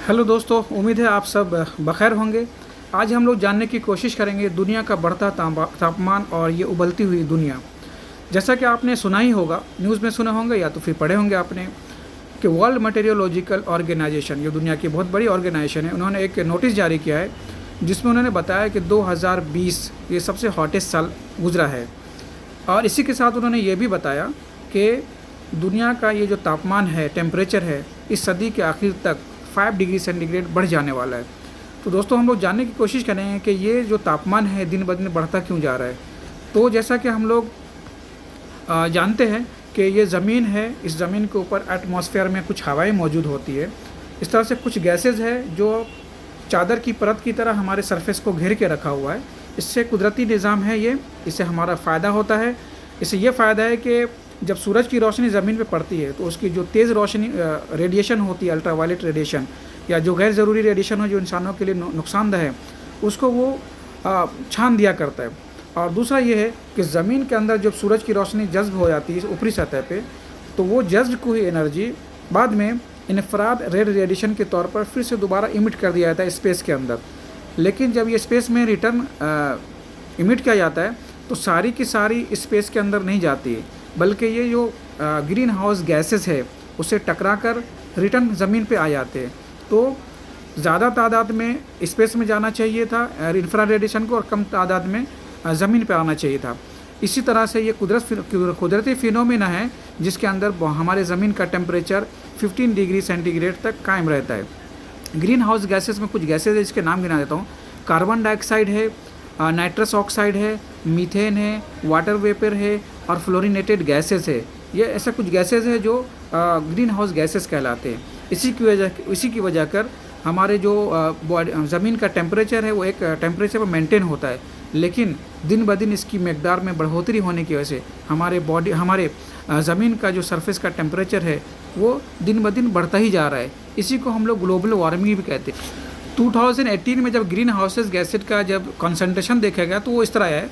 Hello दोस्तों, उम्मीद है आप सब बखैर होंगे। आज हम लोग जानने की कोशिश करेंगे दुनिया का बढ़ता तापमान और ये उबलती हुई दुनिया। जैसा कि आपने सुना ही होगा, न्यूज़ में सुने होंगे या तो फिर पढ़े होंगे आपने कि वर्ल्ड मटेरियोलॉजिकल ऑर्गेनाइजेशन, ये दुनिया की बहुत बड़ी ऑर्गेनाइजेशन है, उन्होंने एक नोटिस जारी किया है जिसमें उन्होंने बताया कि 2020 ये सबसे हॉटेस्ट साल गुजरा है। और इसी के साथ उन्होंने ये भी बताया कि दुनिया का ये जो तापमान है, टेम्परेचर है, इस सदी के आखिर तक 5 डिग्री सेंटीग्रेड बढ़ जाने वाला है। तो दोस्तों, हम लोग जानने की कोशिश करेंगे कि ये जो तापमान है दिन ब दिन बढ़ता क्यों जा रहा है। तो जैसा कि हम लोग जानते हैं कि ये ज़मीन है, इस ज़मीन के ऊपर एटमॉस्फेयर में कुछ हवाएं मौजूद होती है। इस तरह से कुछ गैसेज है जो चादर की परत की तरह हमारे सरफेस को घेर के रखा हुआ है। इससे कुदरती निज़ाम है ये, इससे हमारा फ़ायदा होता है। इससे ये फ़ायदा है कि जब सूरज की रोशनी ज़मीन पे पड़ती है तो उसकी जो तेज़ रोशनी रेडिएशन होती है, अल्ट्रावायलेट रेडिएशन या जो गैर ज़रूरी रेडिएशन हो जो इंसानों के लिए नुकसानदेह है, उसको वो छान दिया करता है। और दूसरा ये है कि ज़मीन के अंदर जब सूरज की रोशनी जज्ब हो जाती है ऊपरी सतह पे, तो वो जज्ब हुई एनर्जी बाद में इन्फ्रारेड रेडिएशन के तौर पर फिर से दोबारा इमिट कर दिया जाता है स्पेस के अंदर। लेकिन जब ये स्पेस में रिटर्न इमिट किया जाता है तो सारी की सारी स्पेस के अंदर नहीं जाती है, बल्कि ये जो ग्रीन हाउस गैसेस है उससे टकराकर रिटर्न ज़मीन पे आ जाते हैं। तो ज़्यादा तादाद में स्पेस में जाना चाहिए था इंफ्रारेड रेडिएशन को, और कम तादाद में ज़मीन पे आना चाहिए था। इसी तरह से ये कुदरती फिनोमेना है जिसके अंदर हमारे ज़मीन का टेम्परेचर 15 डिग्री सेंटीग्रेड तक कायम रहता है। ग्रीन हाउस गैसेस में कुछ गैसेज है जिसके नाम गिना देता हूँ। कार्बन डाइऑक्साइड है, नाइट्रस ऑक्साइड है, मीथेन है, वाटर वेपर है और फ्लोरिनेटेड गैसेस है। ये ऐसा कुछ गैसेस है जो ग्रीन हाउस गैसेस कहलाते हैं। इसी की वजह कर हमारे जो ज़मीन का टेम्परेचर है वो एक टेम्परेचर पर मेंटेन होता है, लेकिन दिन ब दिन इसकी मकदार में बढ़ोतरी होने की वजह से हमारे ज़मीन का जो सरफेस का टेम्परेचर है वो दिन ब दिन बढ़ता ही जा रहा है। इसी को हम लोग ग्लोबल वार्मिंग भी कहते हैं। 2018 में जब ग्रीन हाउसेस गैसेज का जब कॉन्सेंट्रेशन देखा गया तो वो इस तरह है,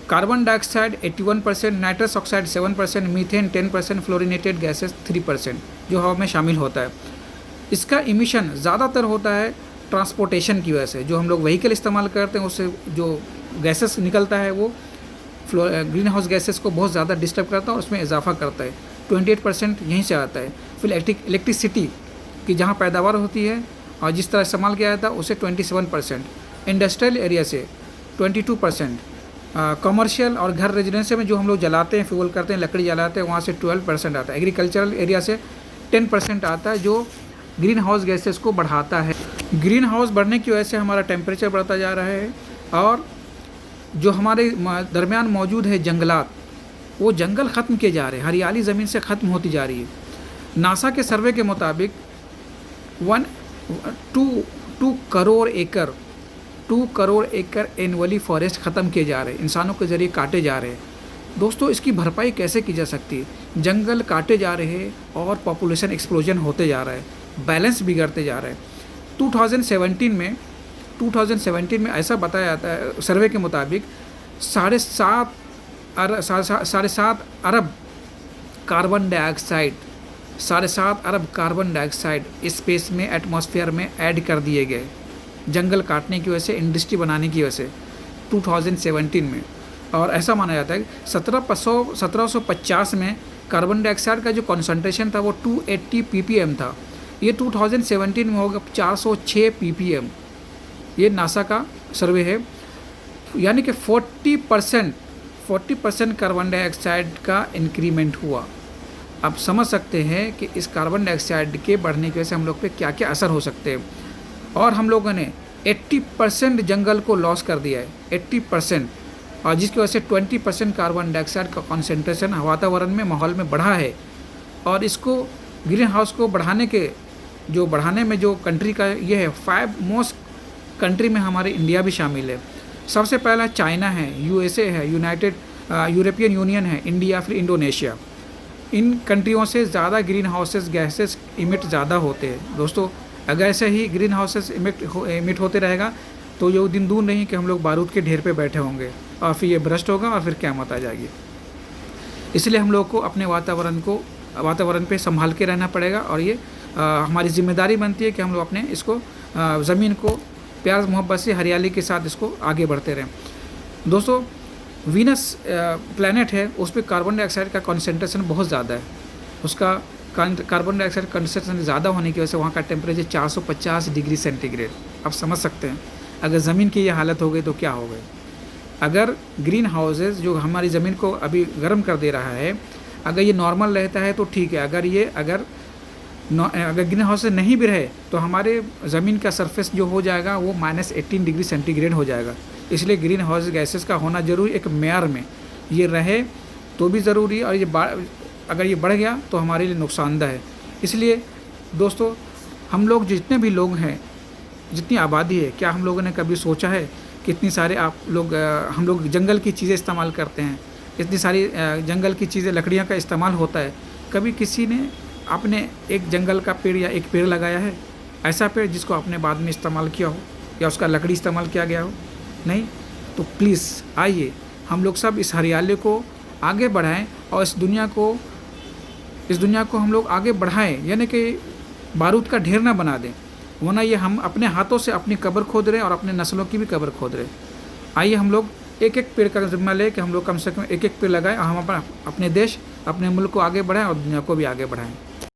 carbon dioxide 81%, nitrous oxide 7%, methane 10%, fluorinated gases 3% जो हवा में शामिल होता है। इसका इमिशन ज़्यादातर होता है ट्रांसपोर्टेशन की वजह से। जो हम लोग व्हीकल इस्तेमाल करते हैं उससे जो गैसेस निकलता है वो ग्रीन हाउस गैसेस को बहुत ज़्यादा डिस्टर्ब करता है और उसमें इजाफा करता है। 28% यहीं से आता है। फिर इलेक्ट्रिसिटी की जहाँ पैदावार होती है और जिस तरह इस्तेमाल किया जाता है उसे 27%, इंडस्ट्रियल एरिया से 22%, कमर्शियल और घर रेजिडेंशियल में जो हम लोग जलाते हैं, फ्यूल करते हैं, लकड़ी जलाते हैं, वहाँ से 12% आता है। एग्रीकल्चरल एरिया से 10% आता है जो ग्रीन हाउस गैसेस को बढ़ाता है। ग्रीन हाउस बढ़ने की वजह से हमारा टेम्परेचर बढ़ता जा रहा है और जो हमारे दरमियान मौजूद है जंगलात, वो जंगल ख़त्म किए जा रहे हैं, हरियाली ज़मीन से ख़त्म होती जा रही है। नासा के सर्वे के मुताबिक 2 करोड़ एकड़ एनुअली फॉरेस्ट ख़त्म किए जा रहे हैं, इंसानों के ज़रिए काटे जा रहे हैं। दोस्तों, इसकी भरपाई कैसे की जा सकती है? जंगल काटे जा रहे हैं और पॉपुलेशन एक्सप्लोजन होते जा रहा है, बैलेंस बिगड़ते जा रहा है। 2017 में ऐसा बताया जाता है सर्वे के मुताबिक 7.5 अरब कार्बन डाइऑक्साइड स्पेस में, एटमॉस्फेयर में ऐड कर दिए गए जंगल काटने की वजह से, इंडस्ट्री बनाने की वजह से 2017 में। और ऐसा माना जाता है 1750 में कार्बन डाइऑक्साइड का जो कॉन्सेंट्रेशन था वो 280 ppm था। ये 2017 में होगा 406 ppm। ये नासा का सर्वे है। यानी कि 40% कार्बन डाइऑक्साइड का इंक्रीमेंट हुआ। आप समझ सकते हैं कि इस कार्बन डाइऑक्साइड के बढ़ने की वजह से हम लोग पे क्या क्या असर हो सकते हैं। और हम लोगों ने 80% जंगल को लॉस कर दिया है, 80%, और जिसकी वजह से 20% कार्बन डाइऑक्साइड का कॉन्सेंट्रेशन वातावरण में, माहौल में बढ़ा है। और इसको ग्रीन हाउस को बढ़ाने में जो कंट्री का ये है, 5 मोस्ट कंट्री में हमारे इंडिया भी शामिल है। सबसे पहला चाइना है, USA है, यूरोपियन यूनियन है, इंडिया, फिर इंडोनेशिया। इन कंट्रियों से ज़्यादा ग्रीन हाउसेस गैसेस इमिट ज़्यादा होते हैं। दोस्तों, अगर ऐसे ही ग्रीन हाउसेस इमिट होते रहेगा तो ये दिन दूर नहीं कि हम लोग बारूद के ढेर पे बैठे होंगे और फिर ये भ्रष्ट होगा और फिर क़यामत आ जाएगी। इसलिए हम लोग को अपने वातावरण पे संभाल के रहना पड़ेगा और ये हमारी ज़िम्मेदारी बनती है कि हम लोग अपने इसको ज़मीन को प्यार मोहब्बत से हरियाली के साथ इसको आगे बढ़ते रहें। दोस्तों, वीनस प्लैनेट है, उस पर कार्बन डाइऑक्साइड का कॉन्सेंट्रेशन बहुत ज़्यादा है। उसका कार्बन डाइऑक्साइड कंसेंट्रेशन ज़्यादा होने की वजह से वहाँ का टेम्परेचर 450 डिग्री सेंटीग्रेड। आप समझ सकते हैं अगर ज़मीन की ये हालत हो गई तो क्या हो गई। अगर ग्रीन हाउसेज जो हमारी ज़मीन को अभी गर्म कर दे रहा है, अगर ये नॉर्मल रहता है तो ठीक है। अगर ग्रीन हाउस नहीं भी रहे तो हमारे ज़मीन का सरफेस जो हो जाएगा वो -18 डिग्री सेंटीग्रेड हो जाएगा। इसलिए ग्रीन हाउस गैसेस का होना ज़रूरी, एक मेयार में ये रहे तो भी ज़रूरी है, और अगर ये बढ़ गया तो हमारे लिए नुकसानदेह है। इसलिए दोस्तों, हम लोग जितने भी लोग हैं, जितनी आबादी है, क्या हम लोगों ने कभी सोचा है कितनी सारे हम लोग जंगल की चीज़ें इस्तेमाल करते हैं, इतनी सारी जंगल की चीज़ें, लकड़ियाँ का इस्तेमाल होता है। कभी किसी ने आपने एक जंगल का पेड़ या एक पेड़ लगाया है, ऐसा पेड़ जिसको आपने बाद में इस्तेमाल किया हो या उसका लकड़ी इस्तेमाल किया गया हो? नहीं। तो प्लीज़ आइए हम लोग सब इस हरियाली को आगे बढ़ाएं और इस दुनिया को हम लोग आगे बढ़ाएं, यानी कि बारूद का ढेर ना बना दें, वरना ये हम अपने हाथों से अपनी कब्र खोद रहे हैं और अपने नस्लों की भी कब्र खोद रहे हैं। आइए हम लोग एक एक पेड़ का जिम्मा ले कि हम लोग कम से कम एक एक पेड़ लगाएं और हम अपने देश, अपने मुल्क को आगे बढ़ाएं और दुनिया को भी आगे बढ़ाएं।